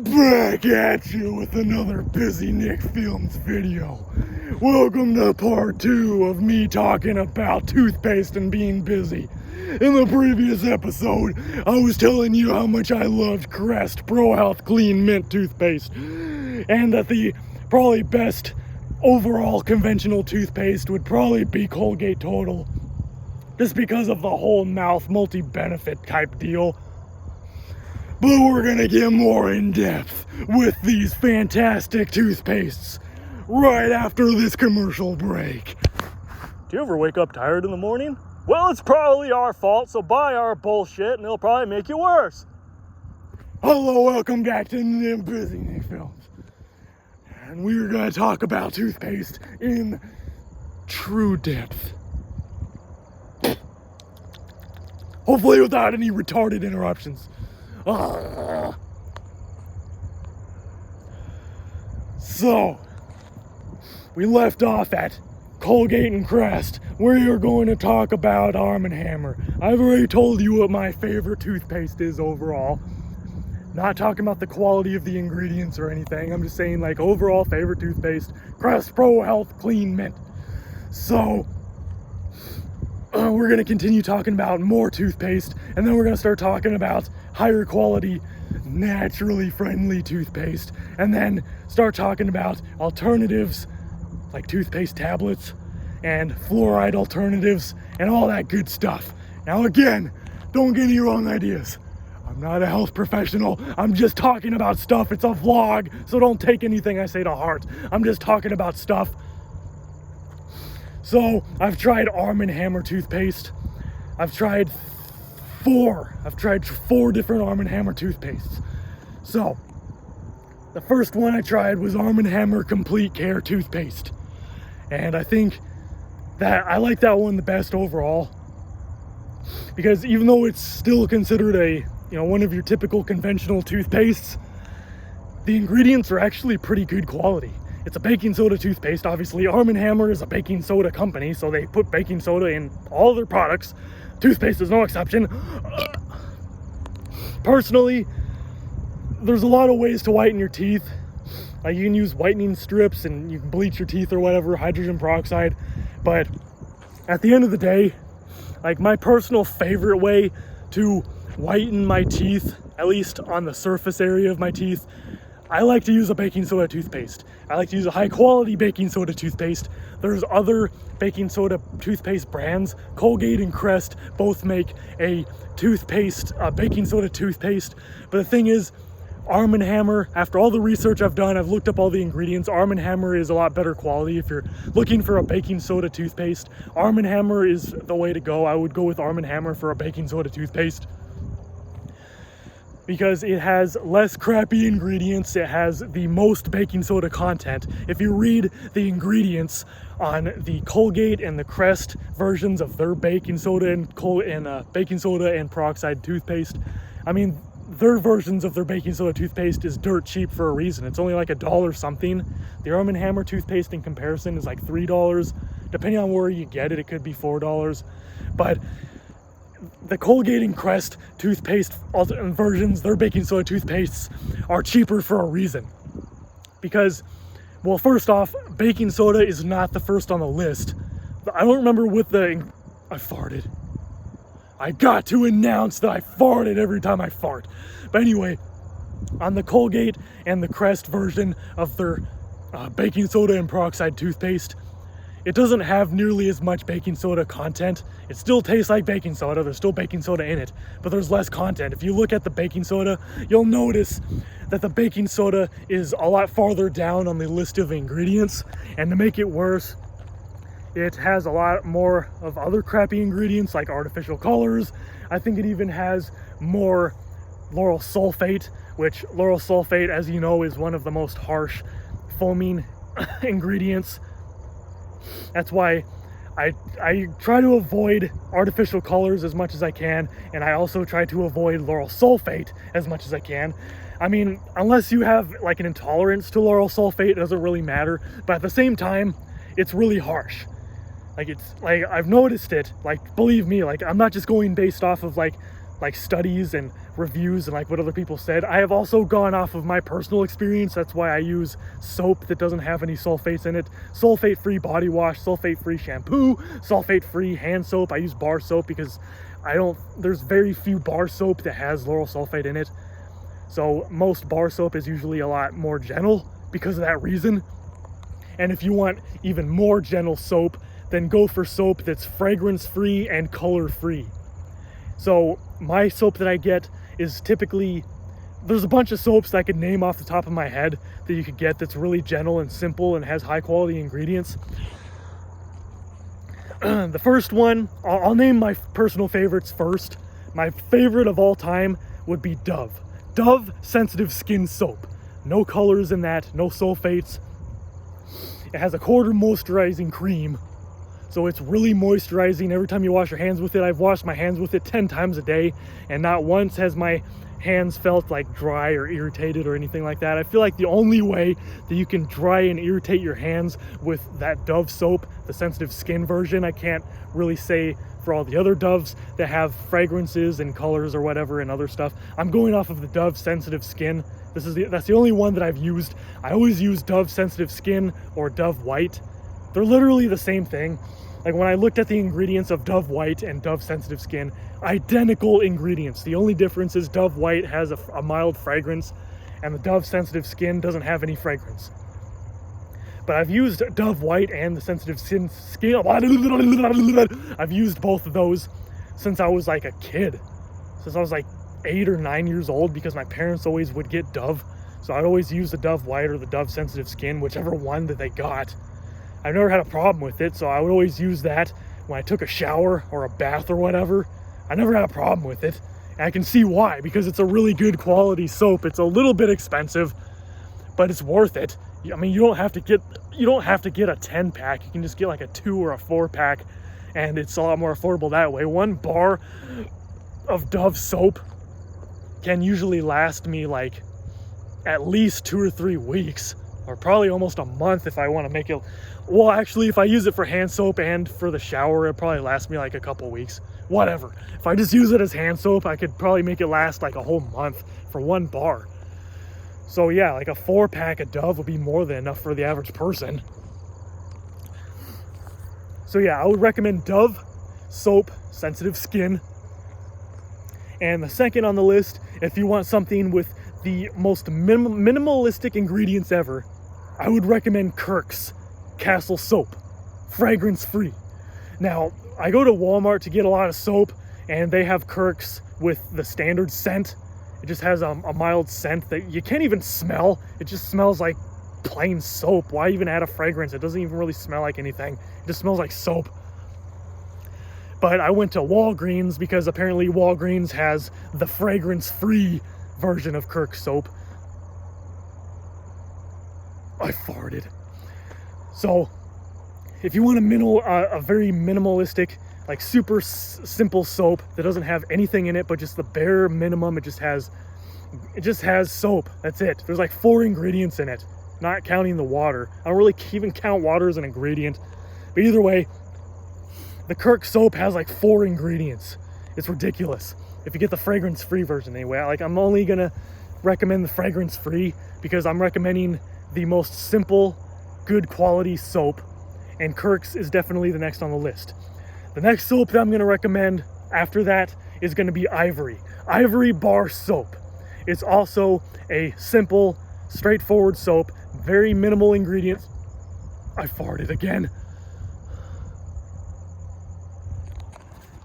Back at you with another Busy Nick Films video. Welcome to part 2 of me talking about toothpaste and being busy. In the previous episode, I was telling you how much I loved Crest Pro Health Clean Mint toothpaste, and that the probably best overall conventional toothpaste would probably be Colgate Total, just because of the whole mouth multi-benefit type deal. But we're gonna get more in depth with these fantastic toothpastes right after this commercial break. Do you ever wake up tired in the morning? Well, it's probably our fault, so buy our bullshit and it'll probably make you worse. Hello, welcome back to Busy Nick Films. And we're gonna talk about toothpaste in true depth. Hopefully without any retarded interruptions. So, we left off at Colgate and Crest. We are going to talk about Arm & Hammer. I've already told you what my favorite toothpaste is overall. Not talking about the quality of the ingredients or anything. I'm just saying, like, overall favorite toothpaste, Crest Pro Health Clean Mint. So, we're going to continue talking about more toothpaste, and then we're going to start talking about higher quality, naturally friendly toothpaste, and then start talking about alternatives like toothpaste tablets and fluoride alternatives and all that good stuff. Now again, don't get any wrong ideas. I'm not a health professional. I'm just talking about stuff. It's a vlog, so don't take anything I say to heart. I'm just talking about stuff. So, I've tried Arm & Hammer toothpaste. I've tried four different Arm & Hammer toothpastes. So, the first one I tried was Arm & Hammer Complete Care toothpaste. And I think that I like that one the best overall. Because even though it's still considered one of your typical conventional toothpastes, the ingredients are actually pretty good quality. It's a baking soda toothpaste, obviously. Arm & Hammer is a baking soda company, so they put baking soda in all their products. Toothpaste is no exception. Personally, there's a lot of ways to whiten your teeth. You can use whitening strips and you can bleach your teeth or whatever, hydrogen peroxide. But at the end of the day, like, my personal favorite way to whiten my teeth, at least on the surface area of my teeth, I like to use a baking soda toothpaste. I like to use a high quality baking soda toothpaste. There's other baking soda toothpaste brands. Colgate and Crest both make a baking soda toothpaste. But the thing is, Arm & Hammer, after all the research I've done, I've looked up all the ingredients. Arm & Hammer is a lot better quality. If you're looking for a baking soda toothpaste, Arm & Hammer is the way to go. I would go with Arm & Hammer for a baking soda toothpaste, because it has less crappy ingredients. It has the most baking soda content. If you read the ingredients on the Colgate and the Crest versions of their baking soda and baking soda and peroxide toothpaste, I mean, their versions of their baking soda toothpaste is dirt cheap for a reason. It's only like $1 something. The Arm & Hammer toothpaste in comparison is like $3. Depending on where you get it, it could be $4. But the Colgate and Crest toothpaste versions, their baking soda toothpastes, are cheaper for a reason. Because, well, first off, baking soda is not the first on the list. I don't remember I farted. I got to announce that I farted every time I fart. But anyway, on the Colgate and the Crest version of their baking soda and peroxide toothpaste, it doesn't have nearly as much baking soda content. It still tastes like baking soda. There's still baking soda in it, but there's less content. If you look at the baking soda, you'll notice that the baking soda is a lot farther down on the list of ingredients. And to make it worse, it has a lot more of other crappy ingredients like artificial colors. I think it even has more lauryl sulfate, which lauryl sulfate, as you know, is one of the most harsh foaming ingredients. That's why I try to avoid artificial colors as much as I can, and I also try to avoid lauryl sulfate as much as I can. I mean, unless you have like an intolerance to lauryl sulfate, it doesn't really matter. But at the same time, it's really harsh. Like, it's like, I've noticed it, like, believe me, like, I'm not just going based off of like like studies and reviews and like what other people said. I have also gone off of my personal experience. That's why I use soap that doesn't have any sulfates in it. Sulfate-free body wash, sulfate-free shampoo, sulfate-free hand soap. I use bar soap because there's very few bar soap that has lauryl sulfate in it. So most bar soap is usually a lot more gentle because of that reason. And if you want even more gentle soap, then go for soap that's fragrance-free and color-free. So my soap that I get is typically, there's a bunch of soaps that I could name off the top of my head that you could get that's really gentle and simple and has high quality ingredients. The first one, I'll name my personal favorites first. My favorite of all time would be Dove. Dove Sensitive Skin Soap. No colors in that, no sulfates. It has a quarter moisturizing cream. So it's really moisturizing every time you wash your hands with it. I've washed my hands with it 10 times a day, and not once has my hands felt like dry or irritated or anything like that. I feel like the only way that you can dry and irritate your hands with that Dove soap, the sensitive skin version, I can't really say for all the other Doves that have fragrances and colors or whatever and other stuff. I'm going off of the Dove sensitive skin. That's the only one that I've used. I always use Dove sensitive skin or Dove white. They're literally the same thing. Like when I looked at the ingredients of Dove White and Dove Sensitive Skin, identical ingredients. The only difference is Dove White has a mild fragrance and the Dove Sensitive Skin doesn't have any fragrance. But I've used Dove White and the Sensitive Skin. I've used both of those since I was like a kid. Since I was like 8 or 9 years old, because my parents always would get Dove. So I'd always use the Dove White or the Dove Sensitive Skin, whichever one that they got. I've never had a problem with it, so I would always use that when I took a shower or a bath or whatever. I never had a problem with it. And I can see why, because it's a really good quality soap. It's a little bit expensive, but it's worth it. I mean, you don't have to get a 10-pack. You can just get like a 2 or a 4-pack, and it's a lot more affordable that way. One bar of Dove soap can usually last me like at least 2 or 3 weeks, or probably almost a month if I want to make it. Well, actually, if I use it for hand soap and for the shower, it'll probably last me like a couple weeks. Whatever. If I just use it as hand soap, I could probably make it last like a whole month for one bar. So yeah, like a 4-pack of Dove would be more than enough for the average person. So yeah, I would recommend Dove soap, sensitive skin. And the second on the list, if you want something with the most minimalistic ingredients ever, I would recommend Kirk's Castle Soap, fragrance free. Now, I go to Walmart to get a lot of soap, and they have Kirk's with the standard scent. It just has a mild scent that you can't even smell. It just smells like plain soap. Why even add a fragrance? It doesn't even really smell like anything. It just smells like soap. But I went to Walgreens because apparently Walgreens has the fragrance-free version of Kirk's soap. I farted. So, if you want a very minimalistic, like super simple soap that doesn't have anything in it but just the bare minimum, it just has soap. That's it. There's like 4 ingredients in it, not counting the water. I don't really even count water as an ingredient. But either way, the Kirk soap has like 4 ingredients. It's ridiculous. If you get the fragrance-free version anyway. Like, I'm only gonna recommend the fragrance-free because I'm recommending the most simple, good quality soap, and Kirk's is definitely the next on the list. The next soap that I'm gonna recommend after that is gonna be Ivory. Ivory Bar Soap. It's also a simple, straightforward soap, very minimal ingredients. I farted again.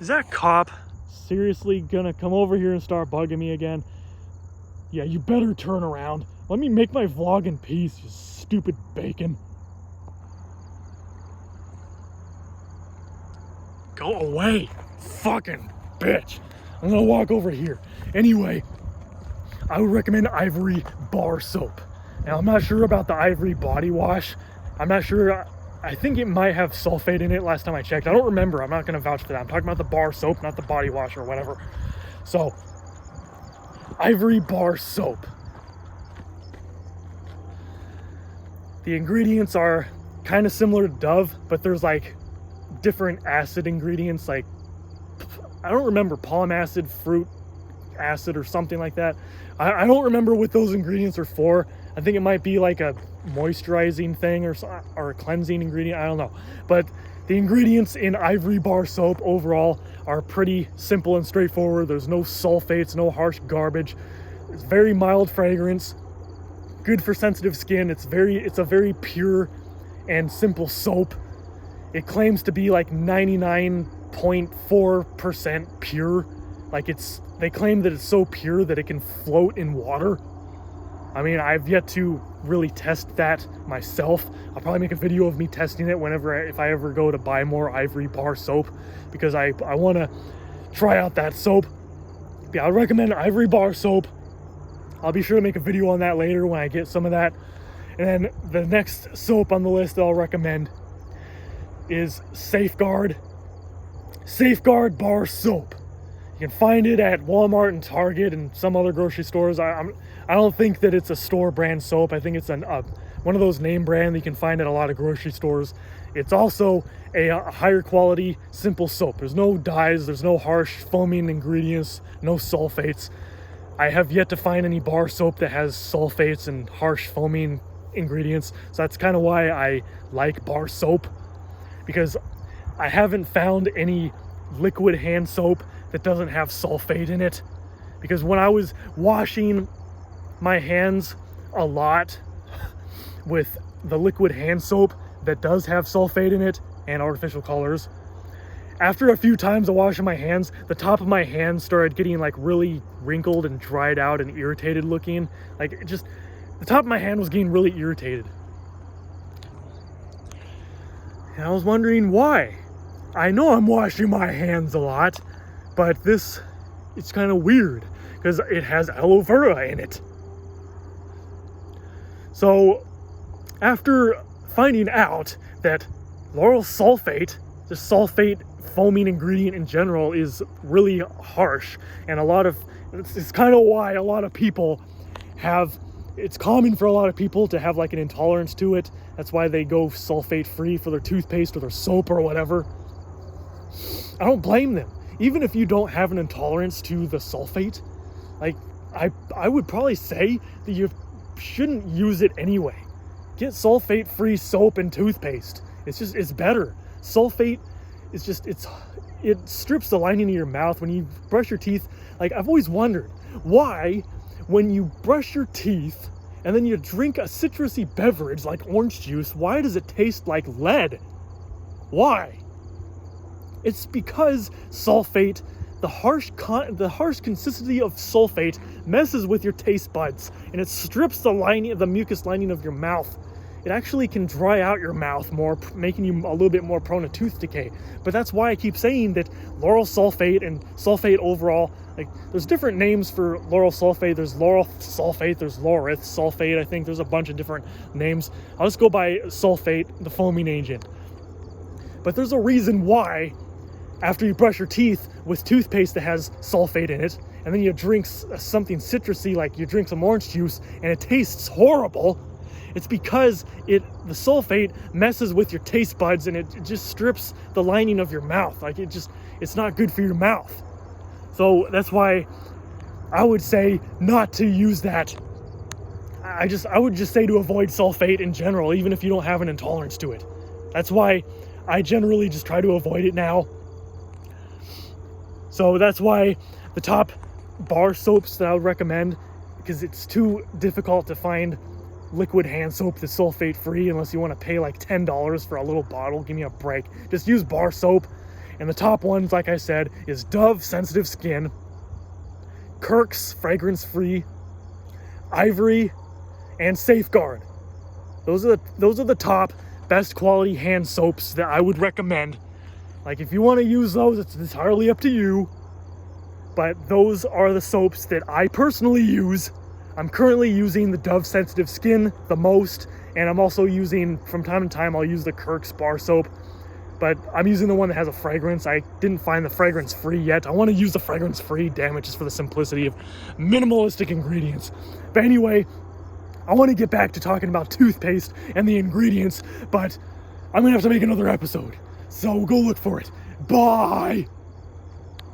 Is that cop seriously gonna come over here and start bugging me again? Yeah, you better turn around. Let me make my vlog in peace, you stupid bacon. Go away, fucking bitch. I'm gonna walk over here. Anyway, I would recommend Ivory Bar Soap. Now, I'm not sure about the Ivory body wash. I'm not sure. I think it might have sulfate in it last time I checked. I don't remember. I'm not going to vouch for that. I'm talking about the bar soap, not the body wash or whatever. So, Ivory Bar Soap. The ingredients are kind of similar to Dove, but there's like different acid ingredients, like, I don't remember, palm acid, fruit acid or something like that. I don't remember what those ingredients are for. I think it might be like a moisturizing thing or a cleansing ingredient. I don't know. But the ingredients in Ivory Bar soap overall are pretty simple and straightforward. There's no sulfates, no harsh garbage. It's very mild fragrance, good for sensitive skin. It's a very pure and simple soap. It claims to be like 99.4% pure. Like they claim that it's so pure that it can float in water. I mean, I've yet to really test that myself. I'll probably make a video of me testing it if I ever go to buy more Ivory Bar soap, because I want to try out that soap. Yeah, I recommend Ivory Bar soap. I'll be sure to make a video on that later when I get some of that. And then the next soap on the list that I'll recommend is Safeguard Bar soap. You can find it at Walmart and Target and some other grocery stores. I don't think that it's a store brand soap. I think it's one of those name brand that you can find at a lot of grocery stores. It's also a higher quality, simple soap. There's no dyes, there's no harsh foaming ingredients, no sulfates. I have yet to find any bar soap that has sulfates and harsh foaming ingredients. So that's kind of why I like bar soap, because I haven't found any liquid hand soap that doesn't have sulfate in it. Because when I was washing my hands a lot with the liquid hand soap that does have sulfate in it and artificial colors, after a few times of washing my hands, the top of my hand started getting like really wrinkled and dried out and irritated looking. Like the top of my hand was getting really irritated. And I was wondering why. I know I'm washing my hands a lot, but it's kind of weird because it has aloe vera in it. So after finding out that lauryl sulfate, the sulfate foaming ingredient in general, is really harsh, and it's kind of why a lot of people it's common for a lot of people to have like an intolerance to it. That's why they go sulfate free for their toothpaste or their soap or whatever. I don't blame them. Even if you don't have an intolerance to the sulfate, like I would probably say that you shouldn't use it anyway. Get sulfate free soap and toothpaste. It's better. Sulfate is it strips the lining of your mouth when you brush your teeth. Like, I've always wondered why when you brush your teeth and then you drink a citrusy beverage like orange juice, why does it taste like lead? Why? It's because sulfate, the harsh consistency of sulfate messes with your taste buds, and it strips the mucus lining of your mouth. It actually can dry out your mouth more, making you a little bit more prone to tooth decay. But that's why I keep saying that lauryl sulfate and sulfate overall, like, there's different names for lauryl sulfate. There's lauryl sulfate, there's laureth sulfate. I think there's a bunch of different names. I'll just go by sulfate, the foaming agent. But there's a reason why after you brush your teeth with toothpaste that has sulfate in it, and then you drink something citrusy, like you drink some orange juice, and it tastes horrible, it's because the sulfate messes with your taste buds, and it just strips the lining of your mouth. Like, it's not good for your mouth. So that's why I would say not to use that. I would just say to avoid sulfate in general, even if you don't have an intolerance to it. That's why I generally just try to avoid it now. So that's why the top bar soaps that I would recommend, because it's too difficult to find liquid hand soap that's sulfate free unless you want to pay like $10 for a little bottle. Give me a break. Just use bar soap. And the top ones, like I said, is Dove Sensitive Skin, Kirk's Fragrance Free, Ivory, and Safeguard. Those are the top best quality hand soaps that I would recommend. Like, if you want to use those, it's entirely up to you. But those are the soaps that I personally use. I'm currently using the Dove Sensitive Skin the most, and I'm also using, from time to time, I'll use the Kirk's bar soap. But I'm using the one that has a fragrance. I didn't find the fragrance free yet. I want to use the fragrance free, damn it, just for the simplicity of minimalistic ingredients. But anyway, I want to get back to talking about toothpaste and the ingredients, but I'm going to have to make another episode. So go look for it. Bye!